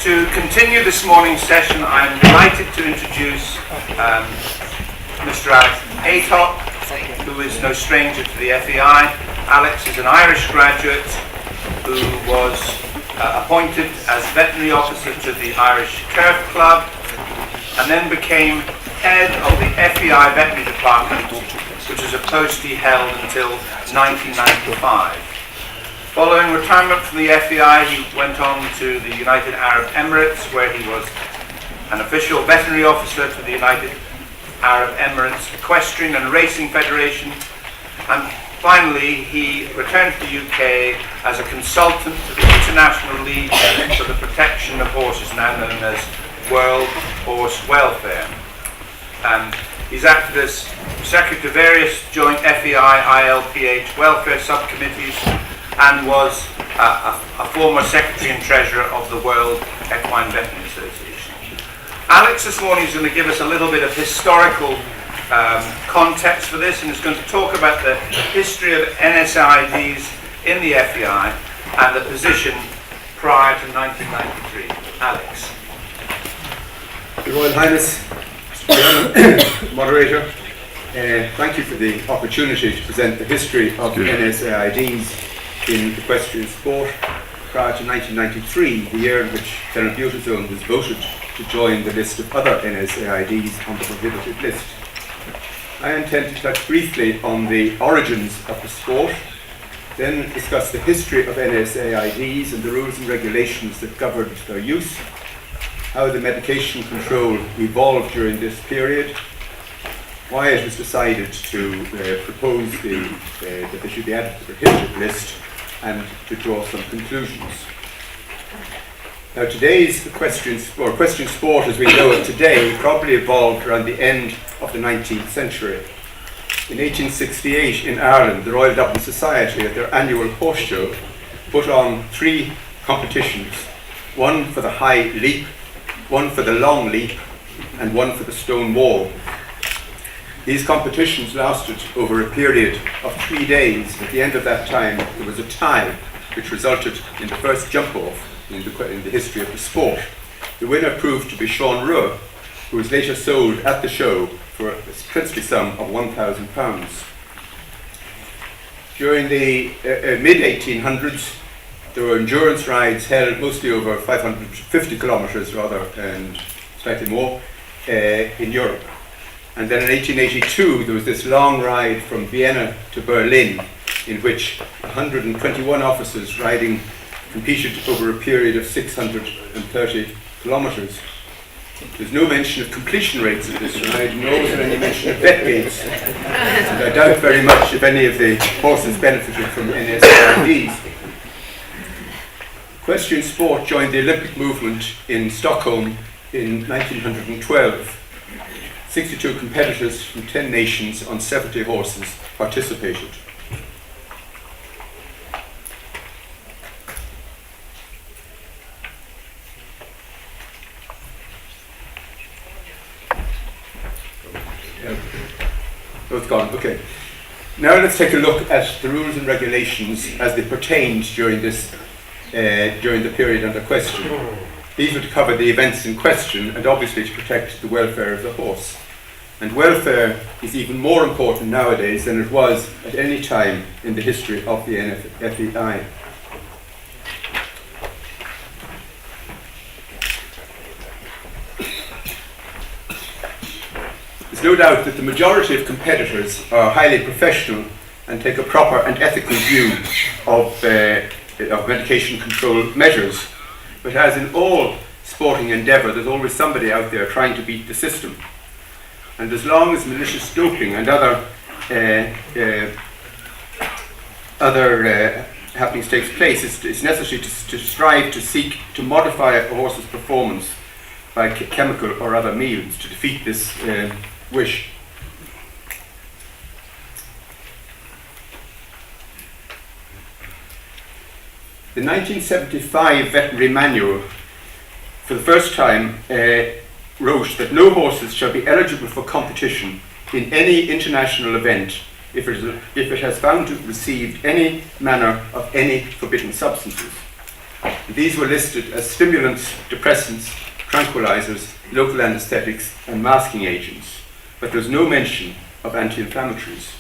To continue this morning's session, I'm delighted to introduce Mr. Alex Atock, who is no stranger to the FEI. Alex is an Irish graduate who was appointed as veterinary officer to the Irish Turf Club and then became head of the FEI veterinary department, which is a post he held until 1995. Following retirement from the FEI, he went on to the United Arab Emirates, where he was an official veterinary officer to the United Arab Emirates Equestrian and Racing Federation, and finally he returned to the UK as a consultant to the International League for the Protection of Horses, now known as World Horse Welfare. And he's acted as secretary to various joint FEI, ILPH welfare subcommittees, and was a former secretary and treasurer of the World Equine Veterinary Association. Alex this morning is going to give us a little bit of historical context for this, and is going to talk about the history of NSAIDs in the FEI and the position prior to 1993. Alex. Your Royal Highness, Moderator, thank you for the opportunity to present the history of the NSAIDs in equestrian sport prior to 1993, the year in which Phenylbutazone was voted to join the list of other NSAIDs on the prohibited list. I intend to touch briefly on the origins of the sport, then discuss the history of NSAIDs and the rules and regulations that governed their use, how the medication control evolved during this period, why it was decided to propose that they should be added to the prohibited list, and to draw some conclusions. Now, today's equestrian sport as we know it today probably evolved around the end of the 19th century. In 1868 in Ireland, the Royal Dublin Society at their annual horse show put on 3 competitions, one for the high leap, one for the long leap, and one for the stone wall. These competitions lasted over a period of 3 days. At the end of that time, there was a tie, which resulted in the first jump-off in the history of the sport. The winner proved to be Sean Ruhr, who was later sold at the show for a princely sum of £1,000. During the mid-1800s, there were endurance rides held mostly over 550 kilometres rather, and slightly more, in Europe. And then in 1882 there was this long ride from Vienna to Berlin, in which 121 officers riding competed over a period of 630 kilometres. There's no mention of completion rates of this ride, nor was there any mention of vet gates, and I doubt very much if any of the horses benefited from NSAIDs. Equestrian sport joined the Olympic movement in Stockholm in 1912. 62 competitors from 10 nations on 70 horses participated. Oh, it's gone, okay. Now let's take a look at the rules and regulations as they pertained during the period under question. These would cover the events in question and obviously to protect the welfare of the horse. And welfare is even more important nowadays than it was at any time in the history of the FEI. There's no doubt that the majority of competitors are highly professional and take a proper and ethical view of medication control measures. But as in all sporting endeavour, there's always somebody out there trying to beat the system. And as long as malicious doping and other happenings takes place, it's necessary to strive to seek to modify a horse's performance by chemical or other means to defeat this wish. The 1975 veterinary manual for the first time wrote that no horses shall be eligible for competition in any international event if it has found to have received any manner of any forbidden substances. These were listed as stimulants, depressants, tranquilizers, local anesthetics, and masking agents, but there was no mention of anti-inflammatories.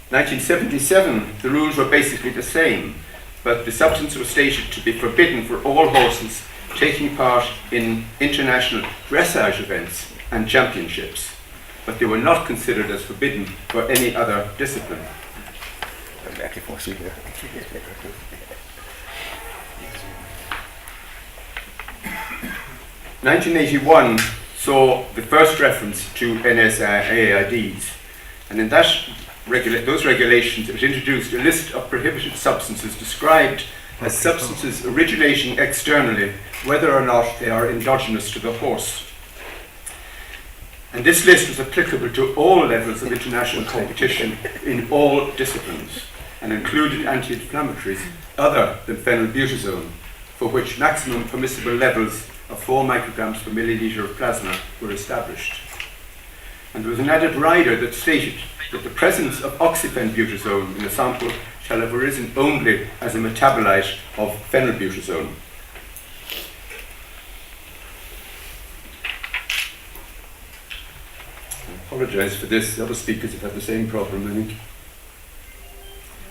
In 1977, the rules were basically the same, but the substance was stated to be forbidden for all horses taking part in international dressage events and championships, but they were not considered as forbidden for any other discipline. 1981 saw the first reference to NSAIDs, and in those regulations it introduced a list of prohibited substances described as substances originating externally, whether or not they are endogenous to the horse. And this list was applicable to all levels of international competition in all disciplines, and included anti-inflammatories other than phenylbutazone, for which maximum permissible levels of 4 micrograms per milliliter of plasma were established. And there was an added rider that stated that the presence of oxyphenbutazone in a sample shall have arisen only as a metabolite of phenylbutazone. I apologise for this, the other speakers have had the same problem, I think.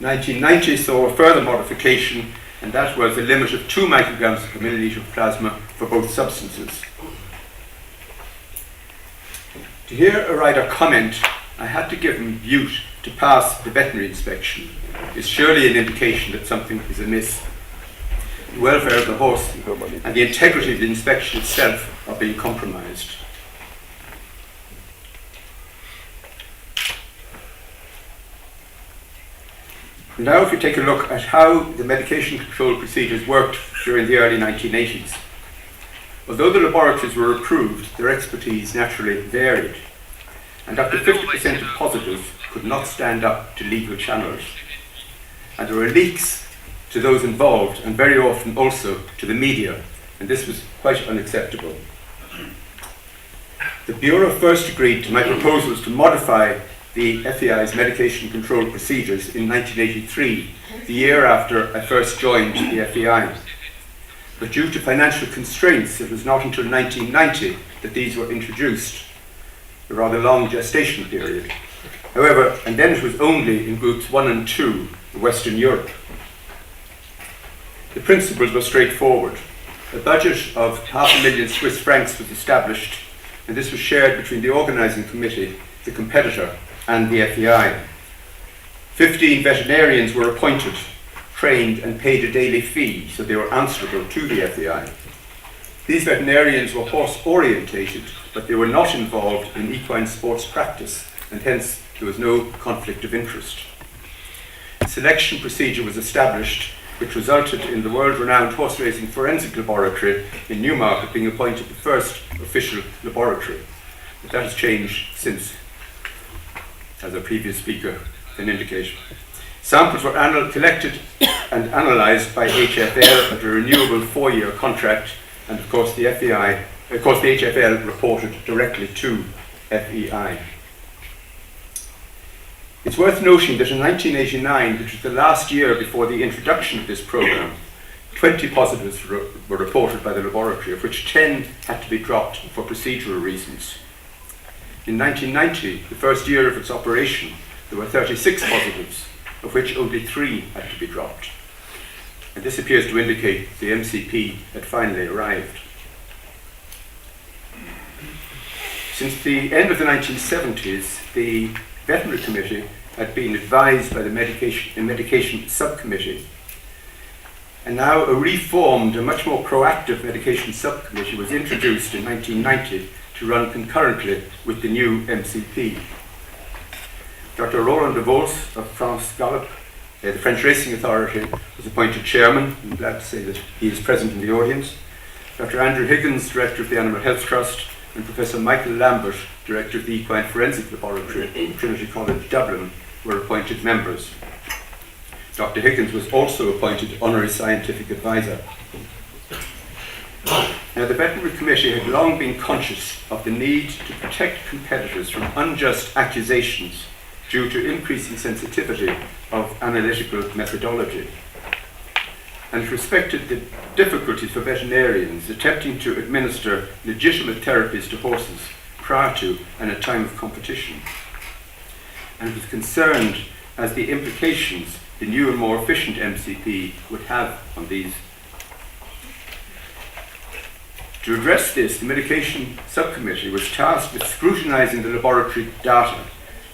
1990 saw a further modification, and that was a limit of 2 micrograms per milliliter of plasma for both substances. To hear a rider comment, "I had to give him bute to pass the veterinary inspection," is surely an indication that something is amiss. The welfare of the horse and the integrity of the inspection itself are being compromised. Now if you take a look at how the medication control procedures worked during the early 1980s. Although the laboratories were approved, their expertise naturally varied, and up to 50% of positives could not stand up to legal channels. And there were leaks to those involved, and very often also to the media, and this was quite unacceptable. The Bureau first agreed to my proposals to modify the FEI's medication control procedures in 1983, the year after I first joined the FEI. But due to financial constraints, it was not until 1990 that these were introduced, a rather long gestation period. However, and then it was only in groups 1 and 2, Western Europe. The principles were straightforward. A budget of £500,000 Swiss francs was established, and this was shared between the organising committee, the competitor, and the FEI. 15 veterinarians were appointed, trained, and paid a daily fee, so they were answerable to the FEI. These veterinarians were horse-orientated, but they were not involved in equine sports practice, and hence there was no conflict of interest. A selection procedure was established, which resulted in the world-renowned horse racing forensic laboratory in Newmarket being appointed the first official laboratory. But that has changed since, as a previous speaker can indicate. Samples were collected and analysed by HFL under a renewable 4-year contract, and of course the HFL reported directly to FEI. It's worth noting that in 1989, which was the last year before the introduction of this programme, 20 positives were reported by the laboratory, of which 10 had to be dropped for procedural reasons. In 1990, the first year of its operation, there were 36 positives, of which only 3 had to be dropped. And this appears to indicate the MCP had finally arrived. Since the end of the 1970s, the Veterinary Committee had been advised by the Medication Subcommittee. And now a reformed and much more proactive Medication Subcommittee was introduced in 1990 to run concurrently with the new MCP. Dr. Roland de Vos of France Gallup, the French Racing Authority, was appointed chairman. I'm glad to say that he is present in the audience. Dr. Andrew Higgins, director of the Animal Health Trust, and Professor Michael Lambert, director of the Equine Forensic Laboratory at Trinity College Dublin, were appointed members. Dr. Higgins was also appointed Honorary Scientific Advisor. Now, the Veterinary Committee had long been conscious of the need to protect competitors from unjust accusations due to increasing sensitivity of analytical methodology, and it respected the difficulty for veterinarians attempting to administer legitimate therapies to horses prior to and at time of competition, and was concerned as the implications the new and more efficient MCP would have on these. To address this, the Medication Subcommittee was tasked with scrutinising the laboratory data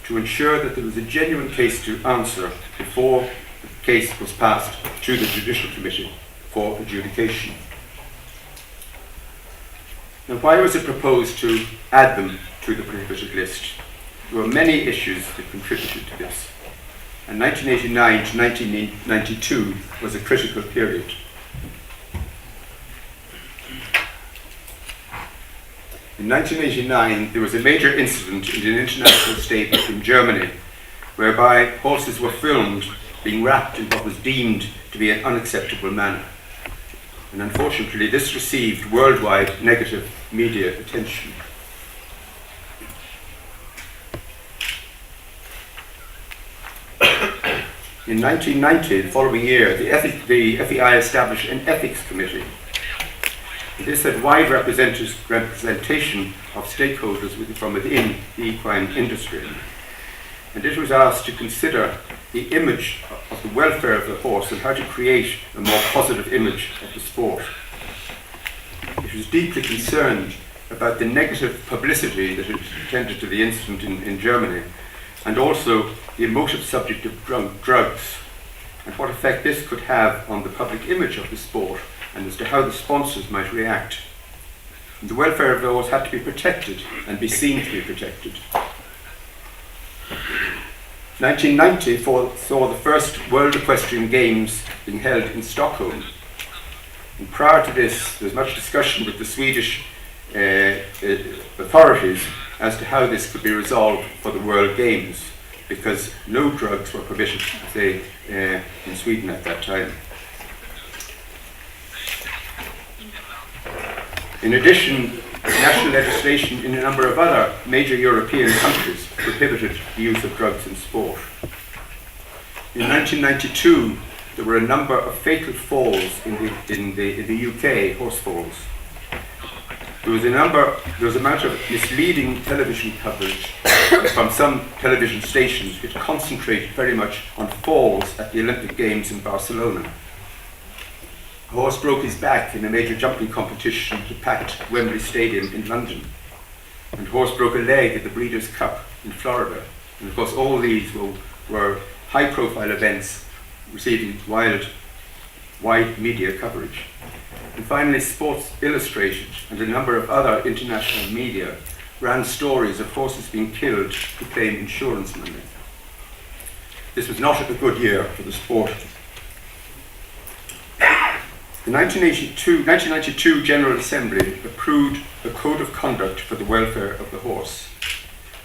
to ensure that there was a genuine case to answer before the case was passed to the Judicial Committee for adjudication. Now, why was it proposed to add them to the prohibited list? There were many issues that contributed to this, and 1989 to 1992 was a critical period. In 1989, there was a major incident in an international stable in Germany, whereby horses were filmed being wrapped in what was deemed to be an unacceptable manner. And unfortunately, this received worldwide negative media attention. In 1990, the following year, the FEI established an ethics committee. This had wide representation of stakeholders from within the equine industry, and it was asked to consider the image of the welfare of the horse and how to create a more positive image of the sport. It was deeply concerned about the negative publicity that had attended to the incident in Germany, and also the emotive subject of drugs and what effect this could have on the public image of the sport, and as to how the sponsors might react. And the welfare of the horse had to be protected and be seen to be protected. 1990 saw the first World Equestrian Games being held in Stockholm. And prior to this, there was much discussion with the Swedish authorities as to how this could be resolved for the World Games, because no drugs were permitted, say, in Sweden at that time. In addition, national legislation in a number of other major European countries prohibited the use of drugs in sport. In 1992, there were a number of fatal falls in the UK, horse falls. There was a amount of misleading television coverage from some television stations which concentrated very much on falls at the Olympic Games in Barcelona. A horse broke his back in a major jumping competition at the packed Wembley Stadium in London. And a horse broke a leg at the Breeders' Cup in Florida. And of course all these were high-profile events receiving wide media coverage. And finally, Sports Illustrated and a number of other international media ran stories of horses being killed to claim insurance money. This was not a good year for the sport. The 1992 General Assembly approved a Code of Conduct for the Welfare of the Horse.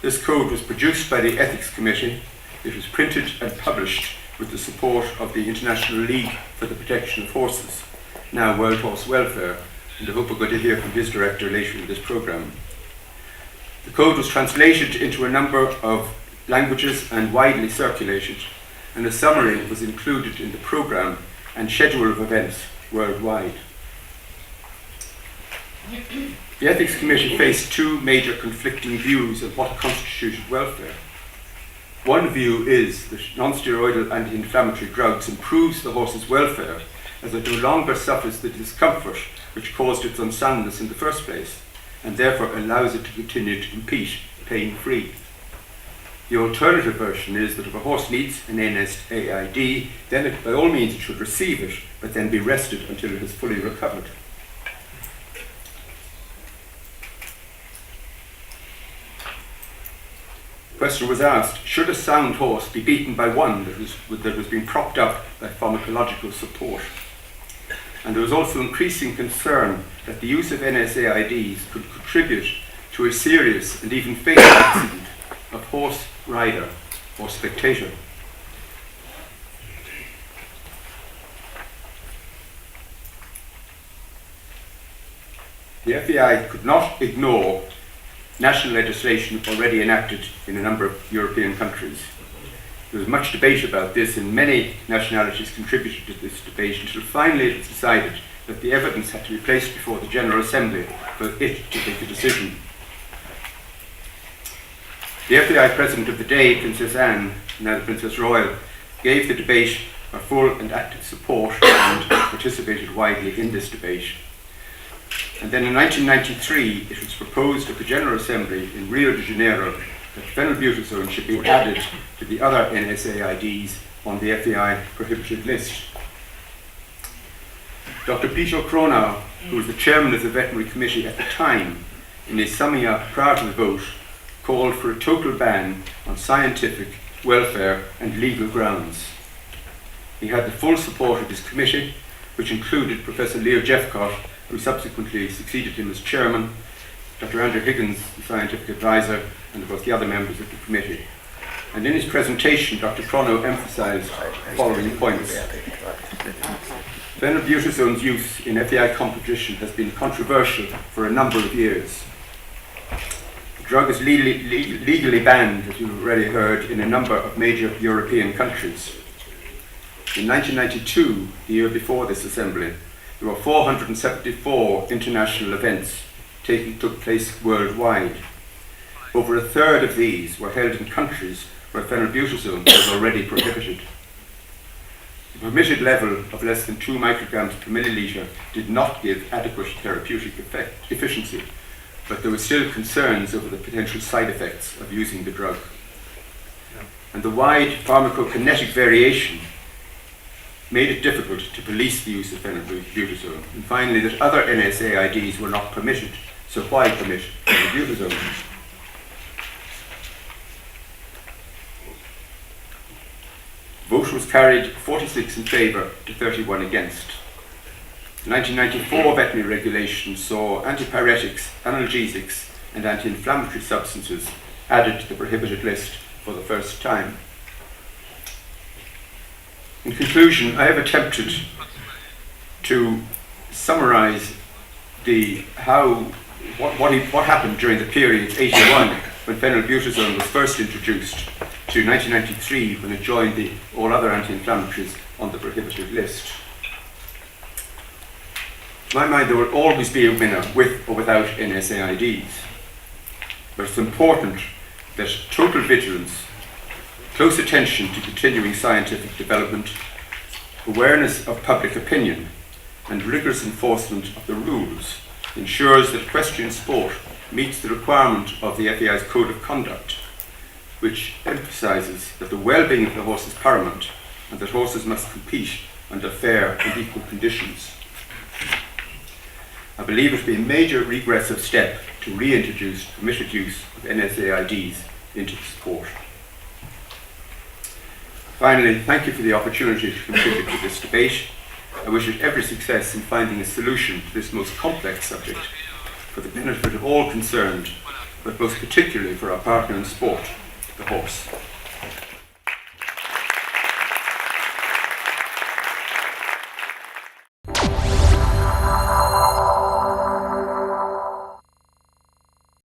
This code was produced by the Ethics Committee. It was printed and published with the support of the International League for the Protection of Horses, now World Horse Welfare, and I hope we're going to hear from his director later in this programme. The code was translated into a number of languages and widely circulated, and a summary was included in the programme and schedule of events worldwide. The Ethics Committee faced two major conflicting views of what constituted welfare. One view is that non-steroidal anti-inflammatory drugs improves the horse's welfare as it no longer suffers the discomfort which caused its unsoundness in the first place, and therefore allows it to continue to compete pain-free. The alternative version is that if a horse needs an NSAID, then by all means it should receive it, but then be rested until it has fully recovered. The question was asked, should a sound horse be beaten by one that was being propped up by pharmacological support? And there was also increasing concern that the use of NSAIDs could contribute to a serious and even fatal accident of horse, rider or spectator. The FEI could not ignore national legislation already enacted in a number of European countries. There was much debate about this, and many nationalities contributed to this debate until finally it was decided that the evidence had to be placed before the General Assembly for it to take a decision. The FEI President of the day, Princess Anne, now the Princess Royal, gave the debate her full and active support and participated widely in this debate. And then in 1993, it was proposed at the General Assembly in Rio de Janeiro that phenylbutazone should be added to the other NSAIDs on the FEI prohibited list. Dr. Peter Cronau, who was the chairman of the Veterinary Committee at the time, in his summing up prior to the vote, called for a total ban on scientific, welfare and legal grounds. He had the full support of his committee, which included Professor Leo Jeffcott, who subsequently succeeded him as chairman, Dr. Andrew Higgins, the scientific advisor, and of course the other members of the committee. And in his presentation, Dr. Cronau emphasised the following points. Phenylbutazone's use in FEI competition has been controversial for a number of years. The drug is legally banned, as you've already heard, in a number of major European countries. In 1992, the year before this assembly, there were 474 international events took place worldwide. Over a third of these were held in countries where phenylbutazone was already prohibited. The permitted level of less than 2 micrograms per milliliter did not give adequate therapeutic efficiency, but there were still concerns over the potential side effects of using the drug. And the wide pharmacokinetic variation made it difficult to police the use of phenylbutazone. And finally, that other NSAIDs were not permitted, so why permit phenylbutazone? Vote was carried 46 in favour to 31 against. The 1994 veterinary regulation saw antipyretics, analgesics and anti-inflammatory substances added to the prohibited list for the first time. In conclusion, I have attempted to summarise what happened during the period 81 when phenylbutazone was first introduced to 1993 when it joined all other anti-inflammatories on the prohibited list. To my mind, there will always be a winner with or without NSAIDs, but it's important that total vigilance, close attention to continuing scientific development, awareness of public opinion, and rigorous enforcement of the rules ensures that equestrian sport meets the requirement of the FEI's Code of Conduct, which emphasises that the well-being of the horse is paramount and that horses must compete under fair and equal conditions. I believe it will be a major regressive step to reintroduce permitted use of NSAIDs into the sport. Finally, thank you for the opportunity to contribute to this debate. I wish it every success in finding a solution to this most complex subject for the benefit of all concerned, but most particularly for our partner in sport, the horse.